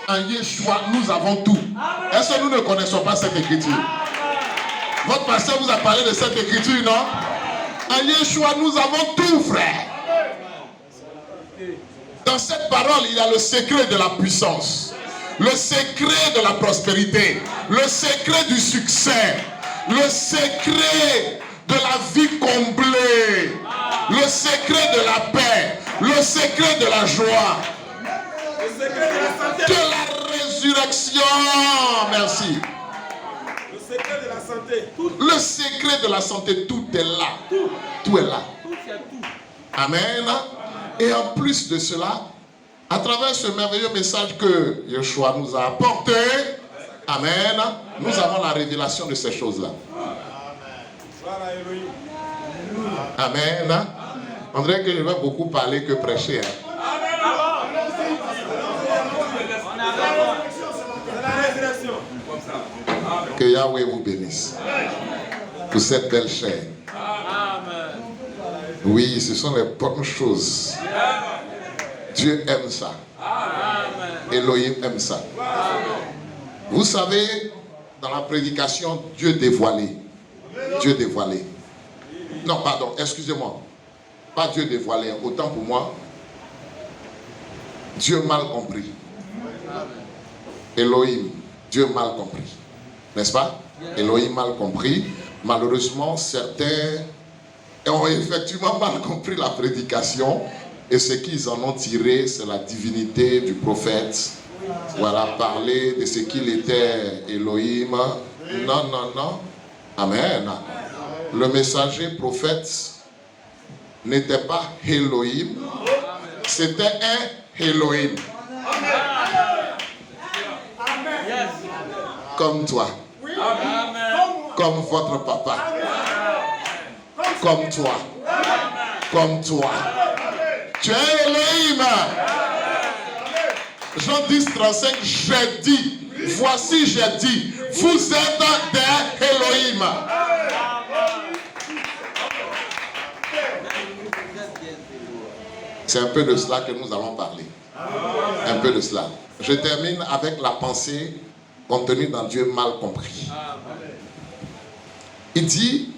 En Yeshua, nous avons tout. Est-ce que nous ne connaissons pas cette écriture? Votre pasteur vous a parlé de cette écriture, non? En Yeshua, nous avons tout, frère. Dans cette parole, il y a le secret de la puissance, le secret de la prospérité, le secret du succès, le secret de la vie comblée, le secret de la paix, le secret de la joie, de la résurrection. Merci. Le secret de la santé. Le secret de la santé, tout est là. Tout est là. Amen. Et en plus de cela, à travers ce merveilleux message que Yeshua nous a apporté, amen, nous avons la révélation de ces choses-là. Amen. On dirait que je vais beaucoup parler que prêcher. Que Yahweh vous bénisse pour cette belle chair. Oui, ce sont les bonnes choses. Dieu aime ça. Elohim aime ça. Vous savez, dans la prédication, Dieu dévoilé. Dieu dévoilé. Non, pardon, excusez-moi. Pas Dieu dévoilé, autant pour moi. Dieu mal compris. Elohim, Dieu mal compris. N'est-ce pas? Elohim mal compris. Malheureusement, certains ont effectivement mal compris la prédication. Et ce qu'ils en ont tiré, c'est la divinité du prophète. Voilà, parler de ce qu'il était Elohim. Non, non, non. Amen. Le messager prophète n'était pas Elohim, c'était un Elohim. Comme toi. Comme votre papa. Comme toi. Comme toi. Tu es Elohim. Jean 10, 35, j'ai dit, voici j'ai dit, vous êtes des Elohim. C'est un peu de cela que nous allons parler. Un peu de cela. Je termine avec la pensée contenue dans Dieu mal compris. Il dit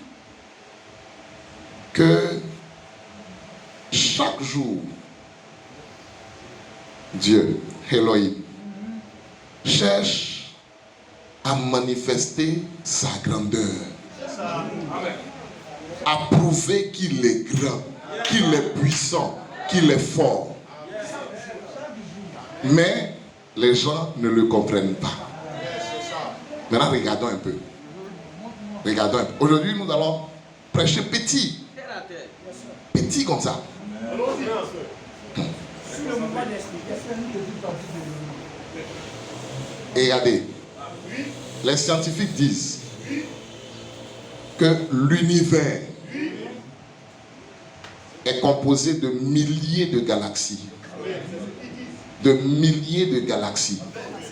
que chaque jour, Dieu, Elohim, cherche à manifester sa grandeur, à prouver qu'il est grand, qu'il est puissant, qu'il est fort. Mais les gens ne le comprennent pas. Maintenant, regardons un peu. Regardons un peu. Aujourd'hui, nous allons prêcher petit. Petit comme ça. Et regardez, les scientifiques disent que l'univers est composé de milliers de galaxies. De milliers de galaxies.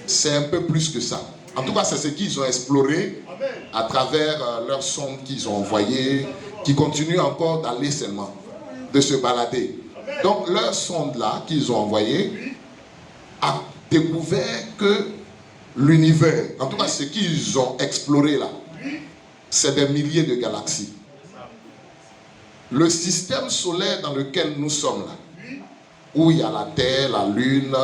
C'est un peu plus que ça. En tout cas, c'est ce qu'ils ont exploré à travers leurs sondes qu'ils ont envoyées, qui continuent encore d'aller seulement, de se balader. Donc, leur sonde-là qu'ils ont envoyée a découvert que l'univers, en tout cas ce qu'ils ont exploré là, c'est des milliers de galaxies. Le système solaire dans lequel nous sommes là, où il y a la Terre, la Lune,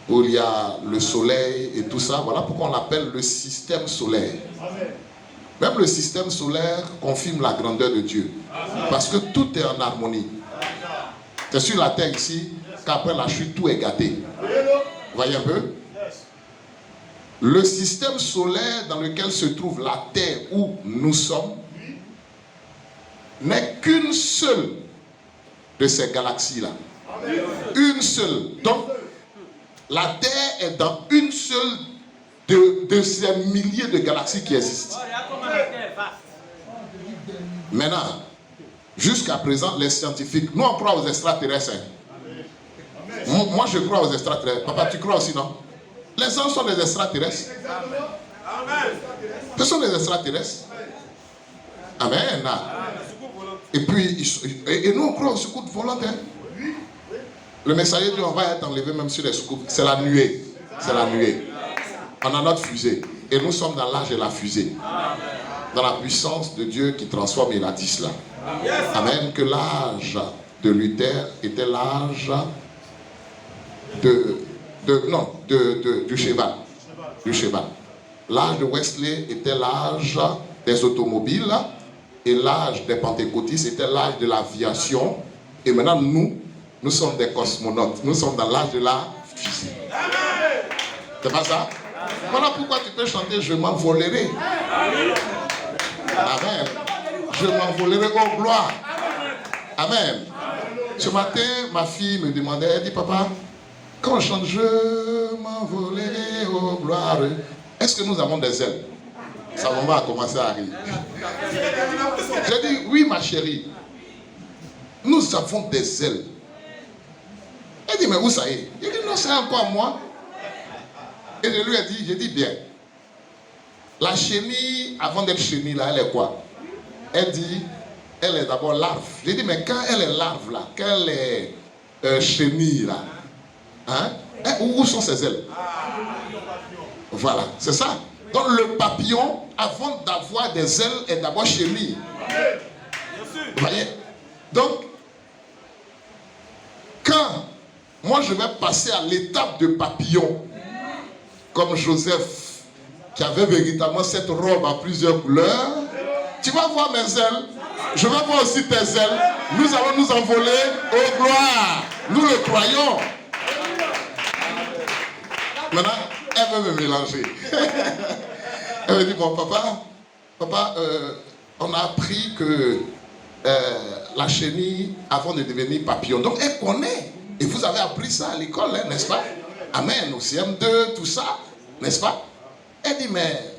où il y a le Soleil et tout ça, voilà pourquoi on l'appelle le système solaire. Même le système solaire confirme la grandeur de Dieu. Parce que tout est en harmonie. C'est sur la Terre ici qu'après la chute, tout est gâté. Vous voyez un peu? Le système solaire dans lequel se trouve la Terre où nous sommes n'est qu'une seule de ces galaxies-là. Une seule. Donc, la Terre est dans une seule de ces milliers de galaxies qui existent. Maintenant, jusqu'à présent, les scientifiques, nous on croit aux extraterrestres. Moi je crois aux extraterrestres. Papa, tu crois aussi, non? Les hommes sont des extraterrestres. Ce sont des extraterrestres. Amen. Et puis, et nous on croit aux secours volantes. Le messager dit on va être enlevé même sur les secours. C'est la nuée. C'est la nuée. On a notre fusée. Et nous sommes dans l'âge de la fusée. Dans la puissance de Dieu qui transforme et bâtit cela. Amen. Que l'âge de Luther était l'âge du cheval. Du cheval. L'âge de Wesley était l'âge des automobiles. Et l'âge des pentecôtistes était l'âge de l'aviation. Et maintenant, nous sommes des cosmonautes. Nous sommes dans l'âge de la fusée. C'est pas ça? Voilà pourquoi tu peux chanter « Je m'envolerai ». Amen. Je m'envolerai aux gloires. Amen. Ce matin, ma fille me demandait, elle dit, papa, quand on chante « Je m'envolerai aux gloires », est-ce que nous avons des ailes? Sa maman a commencé à rire. J'ai dit, oui ma chérie, nous avons des ailes. Elle dit, mais où ça est? J'ai dit, non, c'est encore moi. Et je lui ai dit, j'ai dit bien. La chenille, avant d'être chenille, là, elle est quoi? Elle dit, elle est d'abord larve. J'ai dit, mais quand elle est larve, là, quand elle est chenille, là, hein? Où sont ses ailes? Voilà, c'est ça. Donc le papillon, avant d'avoir des ailes, est d'abord chenille. Vous voyez? Donc, quand moi je vais passer à l'étape de papillon, comme Joseph, qui avait véritablement cette robe à plusieurs couleurs, tu vas voir mes ailes, je vais voir aussi tes ailes, nous allons nous envoler aux gloires. Nous le croyons. Maintenant, elle veut me mélanger. Elle me dit, bon papa, on a appris que la chenille, avant de devenir papillon, donc elle connaît. Et vous avez appris ça à l'école, hein, n'est-ce pas? Amen, au CM2, tout ça, n'est-ce pas? Elle dit, mais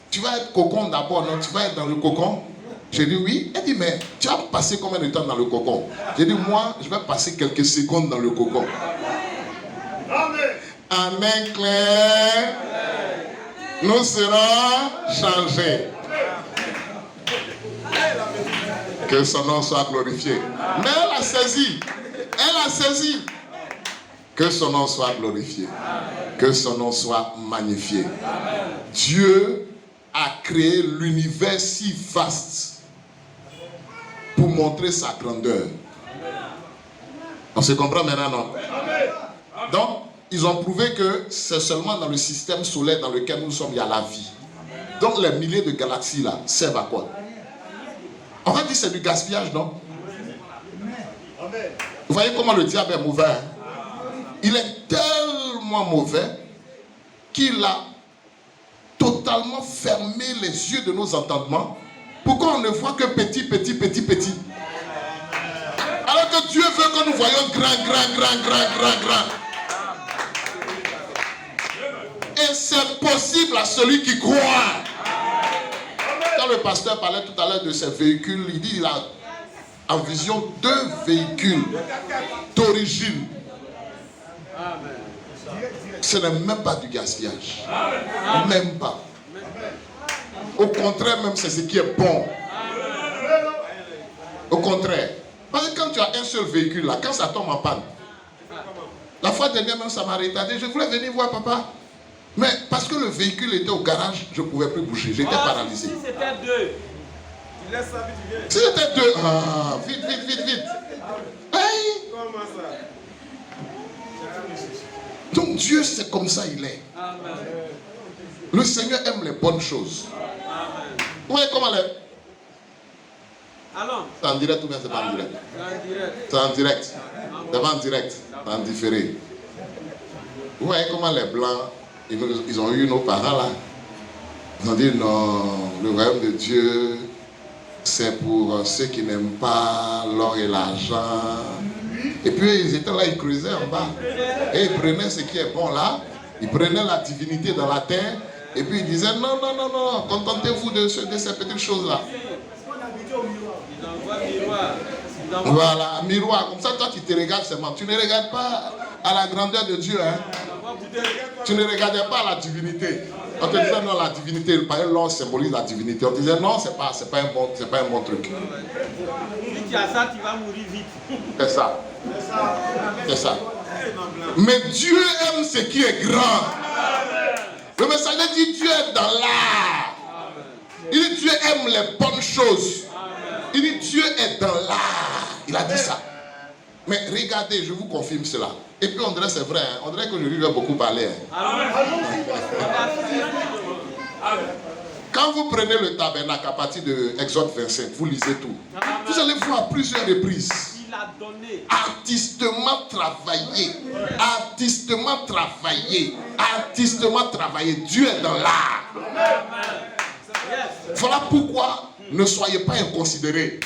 tu vas être cocon d'abord, non? Tu vas être dans le cocon? J'ai dit oui. Elle dit, mais tu vas passer combien de temps dans le cocon? J'ai dit, moi, je vais passer quelques secondes dans le cocon. Amen, Claire. Nous serons changés. Que son nom soit glorifié. Mais elle a saisi. Elle a saisi. Que son nom soit glorifié. Que son nom soit magnifié. Dieu a créé l'univers si vaste pour montrer sa grandeur. On se comprend maintenant, non? Donc, ils ont prouvé que c'est seulement dans le système solaire dans lequel nous sommes, il y a la vie. Donc, les milliers de galaxies là servent à quoi? On va dire que c'est du gaspillage, non? Vous voyez comment le diable est mauvais, hein? Il est tellement mauvais qu'il a totalement fermé les yeux de nos entendements. Pourquoi on ne voit que petit, petit, petit, petit? Alors que Dieu veut que nous voyions grand, grand, grand, grand, grand, grand. Et c'est possible à celui qui croit. Quand le pasteur parlait tout à l'heure de ces véhicules, il dit qu'il a en vision 2 véhicules d'origine. Ce n'est même pas du gaspillage. Même pas. Au contraire, même c'est ce qui est bon. Au contraire. Parce que quand tu as un seul véhicule là, quand ça tombe en panne, la fois dernière même ça m'a retardé, je voulais venir voir papa. Mais parce que le véhicule était au garage, je ne pouvais plus bouger, j'étais paralysé. Si c'était 2, tu laisses ça vite, tu viens. Si c'était 2, ah, vite, vite, vite, vite. Hey. Comment ça? Donc Dieu, c'est comme ça il est. Amen. Le Seigneur aime les bonnes choses. Amen. Vous voyez comment elle est? Allons. C'est en direct ou bien c'est pas en direct? C'est en direct. C'est en direct. C'est pas en direct, c'est en différé. Vous voyez comment les Blancs, ils ont eu nos parents là. Ils ont dit non, le royaume de Dieu, c'est pour ceux qui n'aiment pas l'or et l'argent. Et puis ils étaient là, ils creusaient en bas. Et ils prenaient ce qui est bon là. Ils prenaient la divinité dans la terre. Et puis ils disaient non, non, non, non, contentez-vous de ces petites choses là. Voilà, miroir. Comme ça, toi, tu te regardes seulement. Tu ne regardes pas à la grandeur de Dieu. Hein? Tu ne regardais pas à la divinité. On te disait non, la divinité, par exemple, l'or symbolise la divinité. On te disait non, c'est pas un bon truc. Si tu as ça, tu vas mourir vite. C'est ça. C'est ça. Mais Dieu aime ce qui est grand. messager dit Dieu est dans l'art. Il dit Dieu aime les bonnes choses. Il dit Dieu est dans l'art. Il a dit ça. Mais regardez, je vous confirme cela. Et puis on dirait c'est vrai, hein. On dirait que je lui ai beaucoup parlé. Hein. Quand vous prenez le tabernacle à partir de Exode 25, vous lisez tout. Vous allez voir à plusieurs reprises. Artistement travaillé. Artistement travaillé. Artistement travaillé. Dieu est dans l'art. Voilà pourquoi ne soyez pas inconsidérés.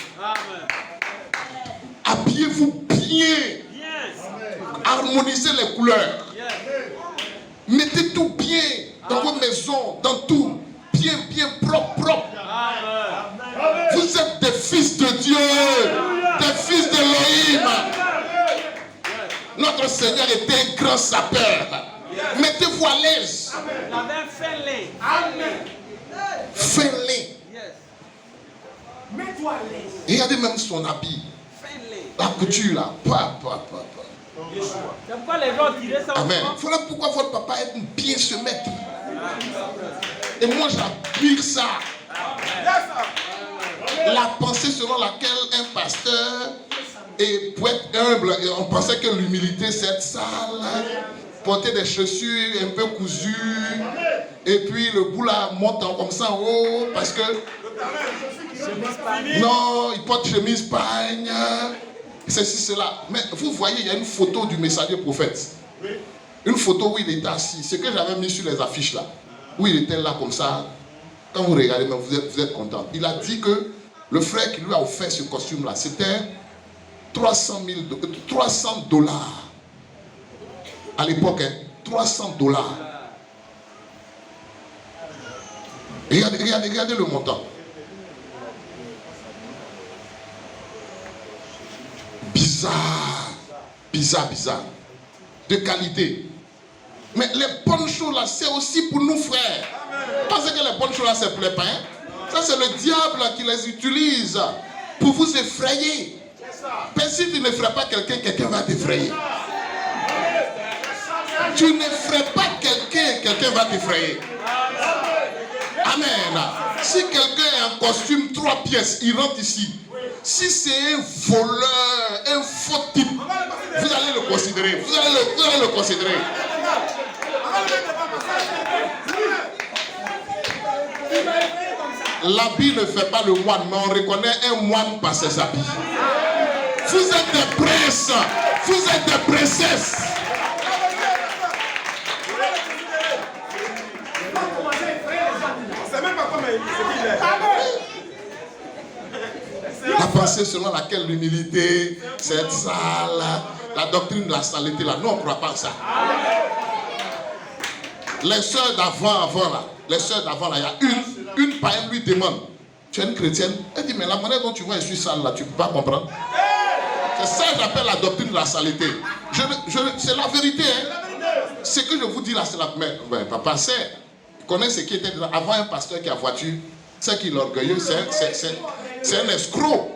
Habillez-vous bien. Harmonisez les couleurs. Mettez tout bien dans vos maisons, dans tout. Bien, bien propre. Vous êtes des fils de Dieu. Des fils d'Élohim. Notre Seigneur était un grand sapeur. Mettez-vous à l'aise. Fais-les. Mets-toi à l'aise. Regardez même son habit. La couture là. C'est pourquoi les gens tiraient ça. Amen. Voilà pourquoi votre papa aime bien se mettre. Et moi j'admire ça. La pensée selon laquelle un pasteur est pour être humble, et on pensait que l'humilité c'est être sale, porter des chaussures un peu cousues, et puis le bout là monte comme ça en haut parce que non, il porte chemise pagne, ceci, cela. Mais vous voyez, il y a une photo du messager prophète. Une photo où il était assis. Ce que j'avais mis sur les affiches là. Où il était là comme ça. Quand vous regardez, vous êtes content. Il a dit que le frère qui lui a offert ce costume là, c'était 300 $. À l'époque, hein, 300 $. Regardez le montant. Bizarre. De qualité. Mais les bonnes choses là, c'est aussi pour nous frères. Parce que les bonnes choses là, c'est pour les païens. Ça, c'est le diable qui les utilise pour vous effrayer. Mais si tu n'effraies pas quelqu'un, quelqu'un va t'effrayer. Tu n'effraies pas quelqu'un, quelqu'un va t'effrayer. Amen. Si quelqu'un est en costume 3 pièces, il rentre ici. Si c'est un voleur, un faux type, vous allez le considérer. Vous allez le considérer. L'habit ne fait pas le moine, mais on reconnaît un moine par ses habits. Vous êtes des princes, vous êtes des princesses. La pensée selon laquelle l'humilité, c'est être sale, la doctrine de la saleté, là, nous on ne croit pas à ça. Les sœurs d'avant là, il y a une païenne lui demande, tu es une chrétienne? Elle dit, mais la manière dont tu vois, je suis sale là, tu ne peux pas comprendre. C'est ça que j'appelle la doctrine de la saleté. C'est la vérité. Hein. Ce que je vous dis là, c'est la... Mais papa, c'est... Connais ce qui était avant un pasteur qui a voiture. C'est qu'il est orgueilleux, c'est un escroc.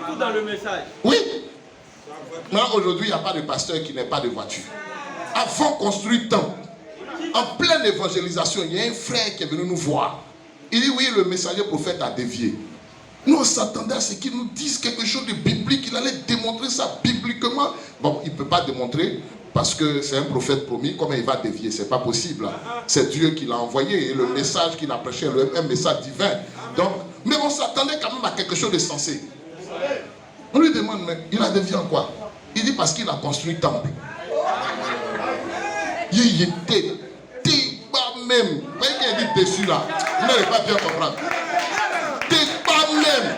Tout dans le message. Oui. Maintenant, aujourd'hui, il n'y a pas de pasteur qui n'ait pas de voiture. Avant construire tant, en pleine évangélisation, il y a un frère qui est venu nous voir. Il dit, oui, le messager prophète a dévié. Nous, on s'attendait à ce qu'il nous dise quelque chose de biblique. Il allait démontrer ça bibliquement. Bon, il ne peut pas démontrer parce que c'est un prophète promis. Comment il va dévier? Ce n'est pas possible. C'est Dieu qui l'a envoyé. Et le message qu'il a prêché est un message divin. Donc, mais on s'attendait quand même à quelque chose de sensé. On lui demande, mais il a dévié en quoi? Il dit parce qu'il a construit le temple. Il était débat même. Vous voyez qu'il dit dessus là. Vous n'allez pas bien comprendre. Même.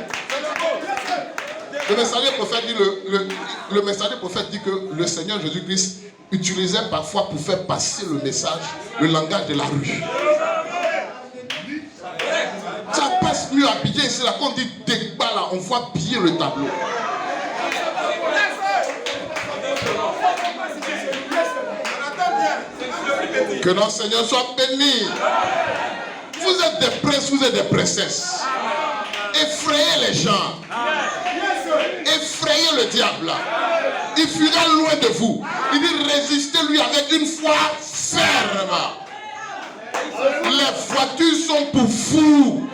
Le messager prophète dit le messager prophète dit que le Seigneur Jésus-Christ utilisait parfois pour faire passer le message, le langage de la rue. Ça passe mieux habillé ici là. Quand on dit débat là, on voit bien le tableau. Que notre Seigneur soit béni. Vous êtes des princes, vous êtes des princesses. Effrayez les gens. Effrayez le diable. Il fuira loin de vous. Il dit résistez-lui avec une foi ferme. Seigneur. Les voitures sont pour fous.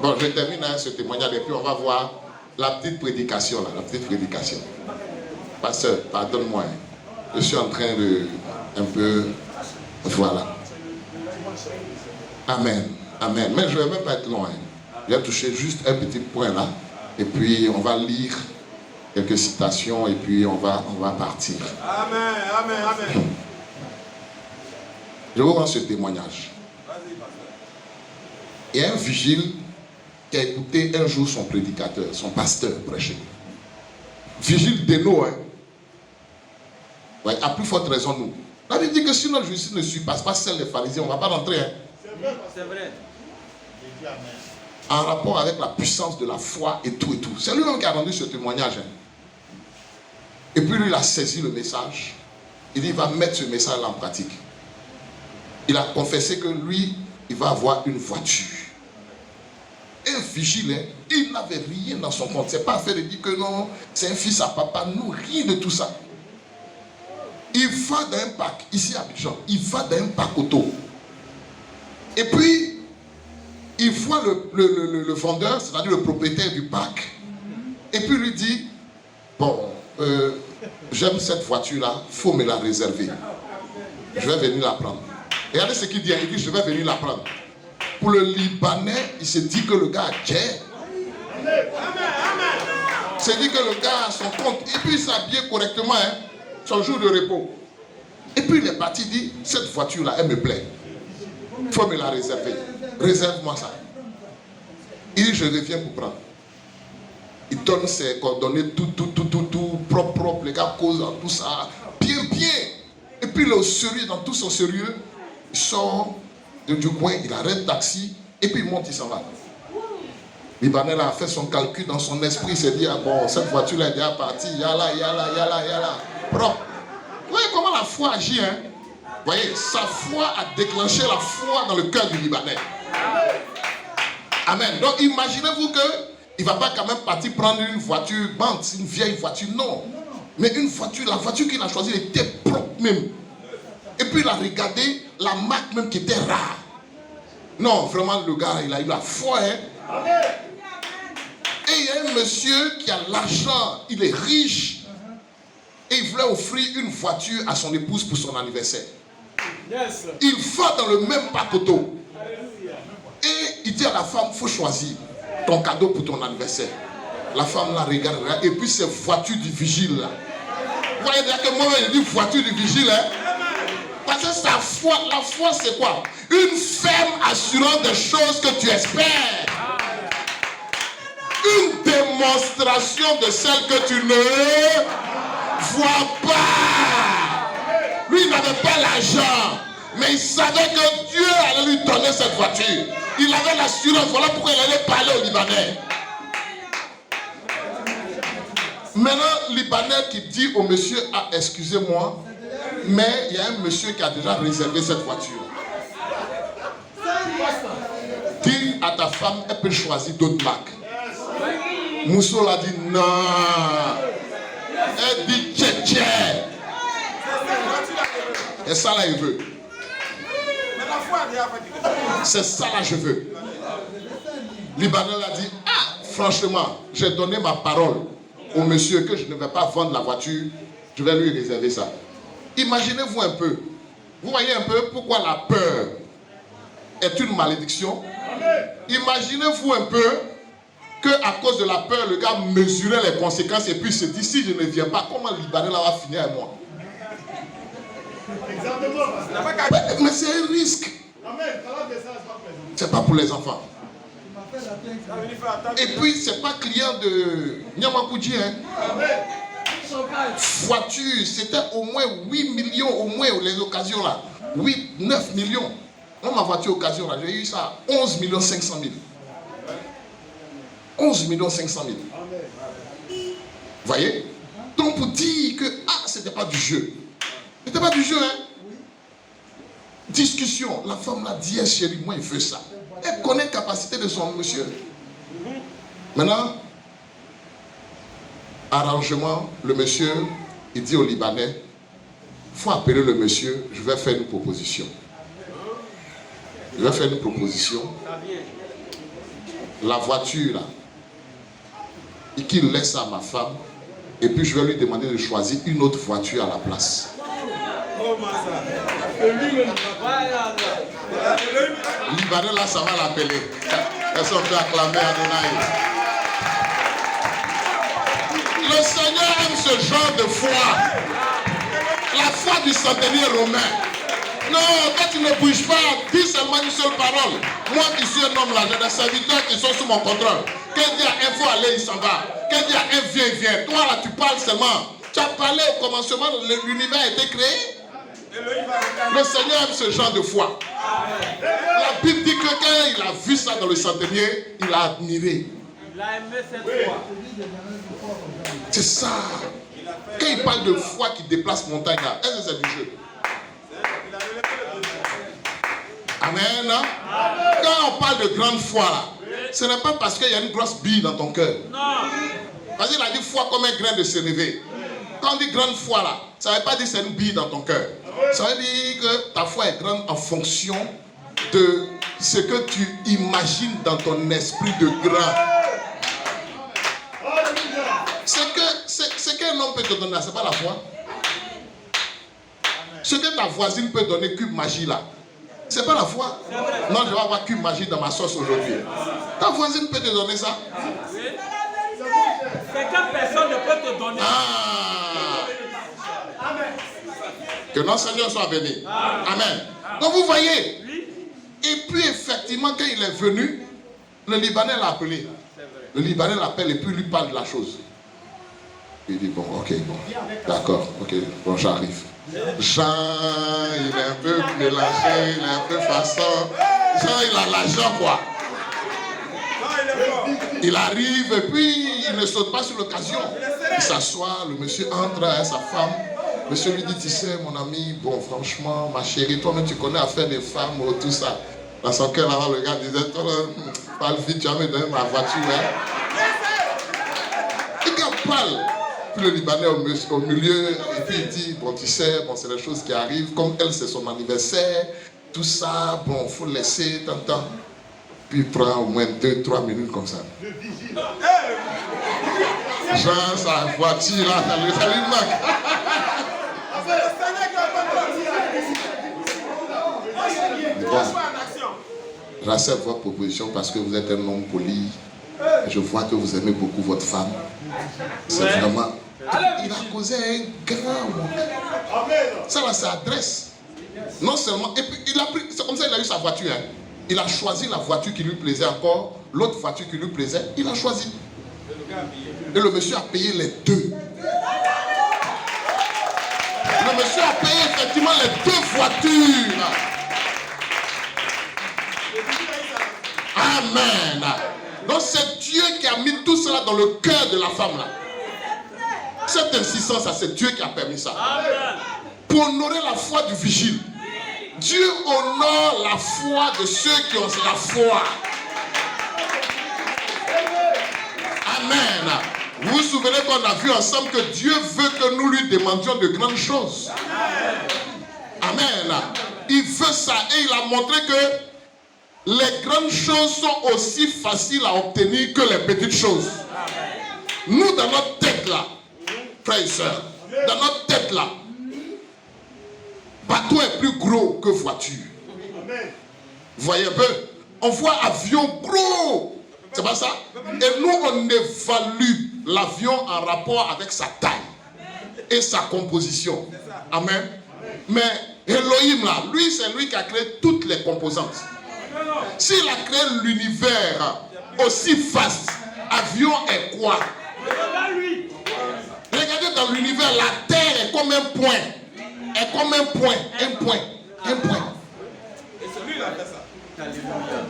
Bon, je termine avec ce témoignage et puis on va voir la petite prédication là, la petite prédication. Pasteur, pardonne-moi. Je suis en train de un peu, voilà. Amen, amen. Mais je ne vais même pas être loin. Je vais toucher juste un petit point là, et puis on va lire quelques citations et puis on va partir. Amen, amen, amen. Je vous rends ce témoignage. Il y a un vigile qui a écouté un jour son prédicateur, son pasteur prêcher. Vigile d'Eno, hein. Ouais, à plus forte raison nous. La Bible dit que si notre justice ne surpasse pas celle des pharisiens, on ne va pas rentrer. Hein. C'est vrai. En rapport avec la puissance de la foi et tout et tout. C'est lui-même qui a rendu ce témoignage. Hein. Et puis lui, il a saisi le message. Il dit, il va mettre ce message en pratique. Il a confessé que lui, il va avoir une voiture. Un vigile, hein, il n'avait rien dans son compte. C'est pas affaire de dire que non, c'est un fils à papa. Non, rien de tout ça. Il va dans un parc, ici à Abidjan, il va dans un parc auto. Et puis, il voit le vendeur, c'est-à-dire le propriétaire du parc. Et puis il lui dit, bon, j'aime cette voiture-là, il faut me la réserver. Je vais venir la prendre. Et regardez ce qu'il dit, il dit, je vais venir la prendre. Pour le Libanais, il se dit que le gars a Dieu. C'est dit que le gars a son compte. Et puis il s'habille correctement, hein, son jour de repos. Et puis il est parti, il dit, cette voiture-là, elle me plaît. Il faut me la réserver. Réserve-moi ça. Il dit, je reviens pour prendre. Il donne ses coordonnées, tout, propre, les gars causent tout ça, bien. Et puis il est au sérieux, dans tout son sérieux, il sort du coin, il arrête le taxi, et puis il monte, il s'en va. Libanais a fait son calcul dans son esprit, il s'est dit, ah bon, cette voiture-là est déjà partie, yala, propre. Vous voyez comment la foi agit, hein? Vous voyez, sa foi a déclenché la foi dans le cœur du Libanais. Amen. Donc imaginez-vous qu'il ne va pas quand même partir prendre une voiture, une vieille voiture, non. Mais une voiture, la voiture qu'il a choisie était propre même. Et puis il a regardé la marque même qui était rare. Non, vraiment le gars, il a eu la foi, hein. Et il y a un monsieur qui a l'argent, il est riche. Et il voulait offrir une voiture à son épouse pour son anniversaire. Yes. Il va dans le même parc auto. Et il dit à la femme, il faut choisir ton cadeau pour ton anniversaire. La femme la regarde, et puis c'est voiture du vigile là. Vous voyez déjà que moi je dis voiture du vigile, hein? Parce que sa foi, la foi c'est quoi? Une ferme assurance des choses que tu espères. Une démonstration de celle que tu ne vois pas. Lui il n'avait pas l'argent, mais il savait que Dieu allait lui donner cette voiture. Il avait l'assurance, voilà pourquoi il allait parler aux Libanais. Maintenant, Libanais qui dit au monsieur, ah excusez-moi, mais il y a un monsieur qui a déjà réservé cette voiture. Dis à ta femme, elle peut choisir d'autres marques. Mousso l'a dit non. Elle dit tché. Et ça là, il veut. C'est ça là, je veux. Libanais l'a dit, ah, franchement, j'ai donné ma parole au monsieur que je ne vais pas vendre la voiture, je vais lui réserver ça. Imaginez-vous un peu. Vous voyez un peu pourquoi la peur est une malédiction. Imaginez-vous un peu qu'à cause de la peur, le gars mesurait les conséquences et puis se dit, si je ne viens pas, comment le Libanais là va finir avec moi? Mais c'est un risque. C'est pas pour les enfants. Et puis c'est pas client de Nyamakoudji, hein. Voiture, c'était au moins 8 millions, au moins les occasions là. 8, 9 millions. Moi ma voiture occasion là, j'ai eu ça à 11 500 000. 11 500 000. Vous voyez? Donc pour dire que c'était pas du jeu. C'était pas du jeu, hein. Discussion, la femme l'a dit, chérie, moi il veut ça. Elle connaît la capacité de son monsieur. Maintenant, Arrangement, le monsieur, il dit au Libanais, il faut appeler le monsieur, je vais faire une proposition. Je vais faire une proposition. La voiture, là, et qu'il laisse à ma femme, et puis je vais lui demander de choisir une autre voiture à la place. Libanais, là, ça va l'appeler. Est-ce qu'on peut acclamer Adonai? Le Seigneur aime ce genre de foi. La foi du centenier romain. Non, quand tu ne bouges pas, dis seulement une seule parole. Moi qui suis un homme là, j'ai des serviteurs qui sont sous mon contrôle. Quand dit à un faut aller, il s'en va. Quand dit à un viens, il vient. Toi là, tu parles seulement. Tu as parlé au commencement, l'univers a été créé. Le Seigneur aime ce genre de foi. La Bible dit que quand il a vu ça dans le centenier, il a admiré. Il a aimé cette foi. C'est ça. Quand il parle de foi qui déplace montagne, est-ce que c'est du jeu? Amen. Quand on parle de grande foi, là, ce n'est pas parce qu'il y a une grosse bille dans ton cœur. Non. Parce qu'il a dit foi comme un grain de sénévé. Quand on dit grande foi, là, ça ne veut pas dire que c'est une bille dans ton cœur. Ça veut dire que ta foi est grande en fonction de ce que tu imagines dans ton esprit de grand. Ce qu'un homme peut te donner, ce n'est pas la foi. Ce que ta voisine peut donner, cube magie là, c'est pas la foi. Non, je vais avoir cube magie dans ma sauce aujourd'hui. Ta voisine peut te donner ça. C'est que personne ne peut te donner. Que notre Seigneur soit béni. Amen. Donc vous voyez. Et puis effectivement, quand il est venu, le Libanais l'a appelé. Le Libanais l'appelle et puis lui parle de la chose. Il dit bon, ok, bon, d'accord, ok, bon, j'arrive. Jean, il est un peu mélangé, il est un peu façon. Jean, il a l'argent, quoi. Il arrive et puis il ne saute pas sur l'occasion. Il s'assoit, le monsieur entre avec sa femme. Le monsieur lui dit, tu sais, mon ami, bon, franchement, ma chérie, toi-même, tu connais affaire des femmes, tout ça. Dans son cœur, là, le gars disait, toi, parle vite, tu vas me donner ma voiture. Hein. Et quand il parle, puis le Libanais au milieu, et puis il dit, bon, tu sais, bon, c'est les choses qui arrivent, comme elle, c'est son anniversaire, tout ça, bon, il faut laisser, tant. Puis il prend au moins 2-3 minutes comme ça. Jean, sa voiture, là, ça lui manque. Bon, j'accepte votre proposition parce que vous êtes un homme poli. Je vois que vous aimez beaucoup votre femme. C'est vraiment... Il a causé un grand manque. Ça là, c'est adresse. Non seulement... Et puis, il a pris... C'est comme ça qu'il a eu sa voiture. Hein. Il a choisi la voiture qui lui plaisait encore. L'autre voiture qui lui plaisait, il a choisi. Et le monsieur a payé les deux. Le monsieur a payé effectivement les deux voitures. Amen. Donc c'est Dieu qui a mis tout cela dans le cœur de la femme là. Cette insistance, c'est Dieu qui a permis ça. Pour honorer la foi du vigile. Dieu honore la foi de ceux qui ont la foi. Amen. Vous vous souvenez qu'on a vu ensemble que Dieu veut que nous lui demandions de grandes choses. Amen. Il veut ça et il a montré que les grandes choses sont aussi faciles à obtenir que les petites choses. Nous, dans notre tête là, frères et sœurs, dans notre tête là, bateau est plus gros que voiture. Vous voyez un peu? On voit avion gros. C'est pas ça? Et nous, on évalue l'avion en rapport avec sa taille et sa composition. Amen. Mais Elohim là, lui, c'est lui qui a créé toutes les composantes. S'il a créé l'univers aussi vaste, avion est quoi? Regardez dans l'univers, la terre est comme un point. Est comme un point. Un point. Un point. Et c'est lui qui a fait ça.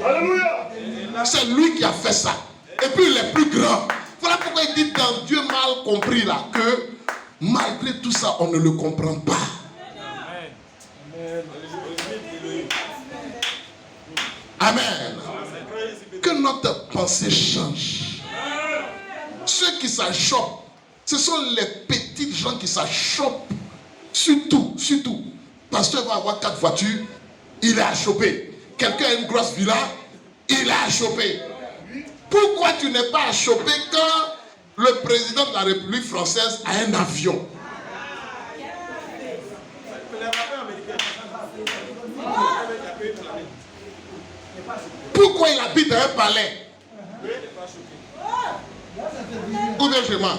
Alléluia. C'est lui qui a fait ça. Et puis il est plus grand. Voilà pourquoi il dit dans Dieu mal compris là que malgré tout ça, on ne le comprend pas. Amen. Que notre pensée change. Ceux qui s'achoppent, Ce sont les petites gens qui s'achoppent. Surtout. Pasteur va avoir 4 voitures, il est achoppé. Quelqu'un a une grosse villa, il est achoppé. Pourquoi tu n'es pas achoppé quand le président de la République française a un avion? Pourquoi il habite dans un palais? Ou bien chez moi?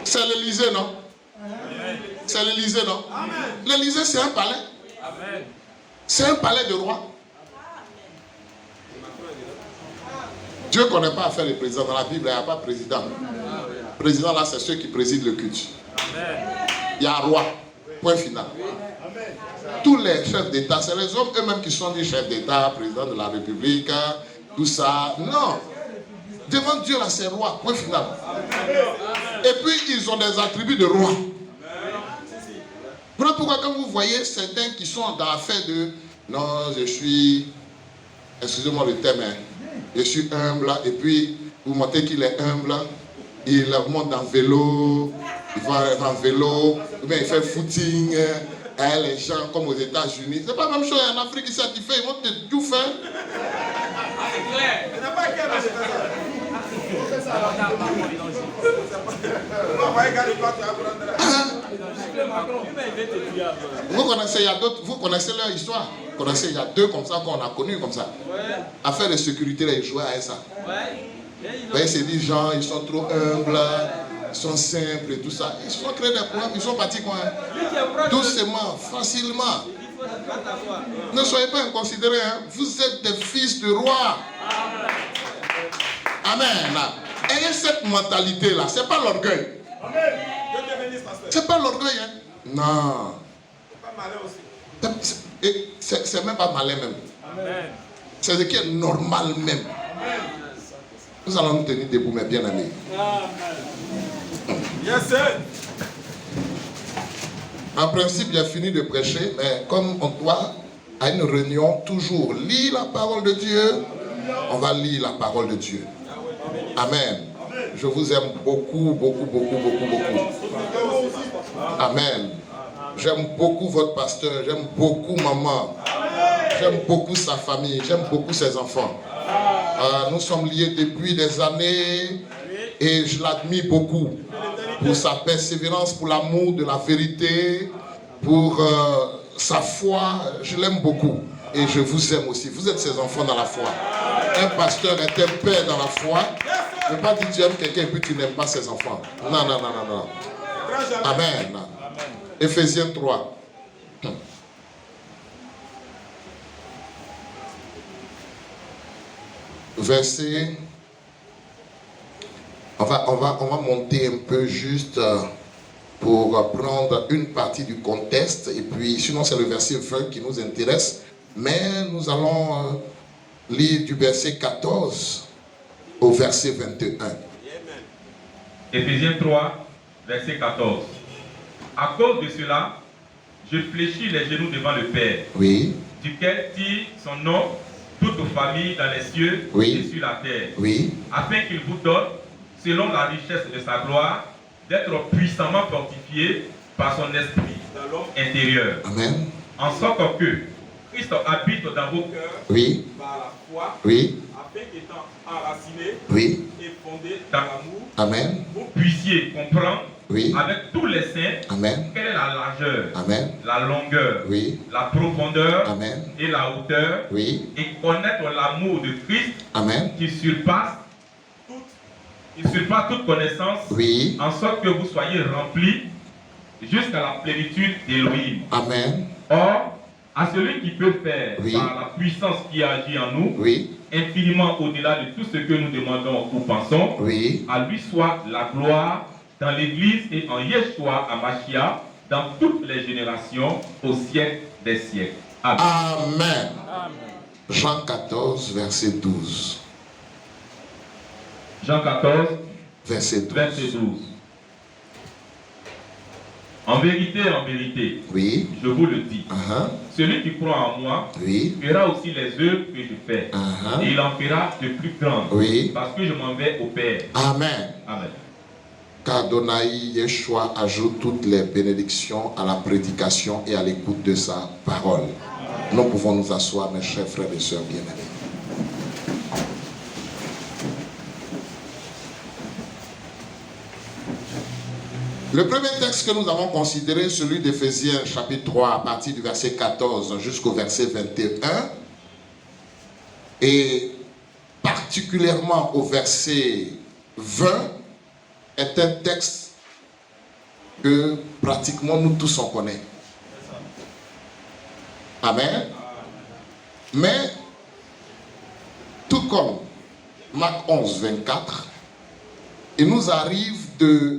C'est l'Élysée, non? C'est l'Élysée, non? L'Élysée, c'est un palais. C'est un palais de roi. Dieu ne connaît pas à faire les présidents. Dans la Bible, il n'y a pas de président. Président, là, c'est ceux qui président le culte. Il y a un roi. Point final. Tous les chefs d'État, c'est les hommes eux-mêmes qui sont des chefs d'État, président de la République, tout ça. Non. Devant Dieu, là, c'est roi. Point final. Et puis, ils ont des attributs de roi. Voilà pourquoi quand vous voyez certains qui sont dans l'affaire de non, je suis, excusez-moi le terme, je suis humble, et puis vous montrez qu'il est humble, il monte en vélo, il va en vélo, ou bien il fait footing, les gens comme aux États-Unis. C'est pas la même chose en Afrique, ici, tu fais, ils vont te tout faire. C'est clair. Il n'a pas qu'à faire ça. Vous connaissez, il y a d'autres, vous connaissez leur histoire. Vous connaissez, il y a 2 comme ça qu'on a connus comme ça. Affaire de sécurité, là, ils jouaient à ça. Vous voyez, c'est des gens, ils sont trop humbles, ils sont simples et tout ça. Ils se sont créés des problèmes, ils sont partis quoi. Doucement, facilement. Ne soyez pas inconsidérés, hein. Vous êtes des fils de roi. Amen. Ayez cette mentalité-là. Ce n'est pas l'orgueil. Ce n'est pas l'orgueil. Hein? Non. C'est même pas malin même. C'est ce qui est normal même. Nous allons nous tenir debout, mes bien-aimés. Yes, sir. En principe, j'ai fini de prêcher, mais comme on doit, à une réunion, toujours lire la parole de Dieu, on va lire la parole de Dieu. Amen. Je vous aime beaucoup, beaucoup, beaucoup, beaucoup, beaucoup. Amen. J'aime beaucoup votre pasteur, j'aime beaucoup maman, j'aime beaucoup sa famille, j'aime beaucoup ses enfants. Nous sommes liés depuis des années et je l'admire beaucoup pour sa persévérance, pour l'amour de la vérité, pour sa foi. Je l'aime beaucoup et je vous aime aussi. Vous êtes ses enfants dans la foi. Un pasteur est un père dans la foi. Ne pas dire que tu aimes quelqu'un et puis tu n'aimes pas ses enfants. Non, non, non, non, non. Amen. Éphésiens 3. Verset. On va monter un peu juste pour prendre une partie du contexte. Et puis, sinon, c'est le verset 20 qui nous intéresse. Mais nous allons lire du verset 14 au verset 21. Éphésiens 3, verset 14. À cause de cela, je fléchis les genoux devant le Père, Oui, duquel tire son nom toute famille dans les cieux Oui. et sur la terre, oui, afin qu'il vous donne, selon la richesse de sa gloire, d'être puissamment fortifié par son esprit dans l'homme intérieur, amen, en sorte que Christ habite dans vos cœurs oui, par la foi, oui, afin qu'étant enraciné oui, et fondé dans l'amour, amen, vous puissiez comprendre oui, avec tous les saints amen, quelle est la largeur, amen, la longueur, oui, la profondeur amen, et la hauteur, oui, et connaître l'amour de Christ amen, qui surpasse toute connaissance, oui, en sorte que vous soyez remplis jusqu'à la plénitude d'Élohim. amen, Or, à celui qui peut faire Oui. par la puissance qui agit en nous, oui, infiniment au-delà de tout ce que nous demandons ou pensons, oui, à lui soit la gloire dans l'Église et en Yeshua Hamashiach dans toutes les générations au siècle des siècles. Amen. amen. Jean 14, verset 12. Jean 14, Verset 12. verset 12. En vérité, Oui. je vous le dis, Uh-huh. celui qui croit en moi Oui. fera aussi les œuvres que je fais. Uh-huh. Et il en fera de plus grandes. Oui. Parce que je m'en vais au Père. Amen. Amen. Qu'Adonai Yeshua ajoute toutes les bénédictions à la prédication et à l'écoute de sa parole. Nous pouvons nous asseoir, mes chers frères et sœurs bien-aimés. Le premier texte que nous avons considéré, celui d'Éphésiens chapitre 3, à partir du verset 14 jusqu'au verset 21, et particulièrement au verset 20, est un texte que pratiquement nous tous on connaît. Amen. Mais, tout comme Marc 11, 24, il nous arrive de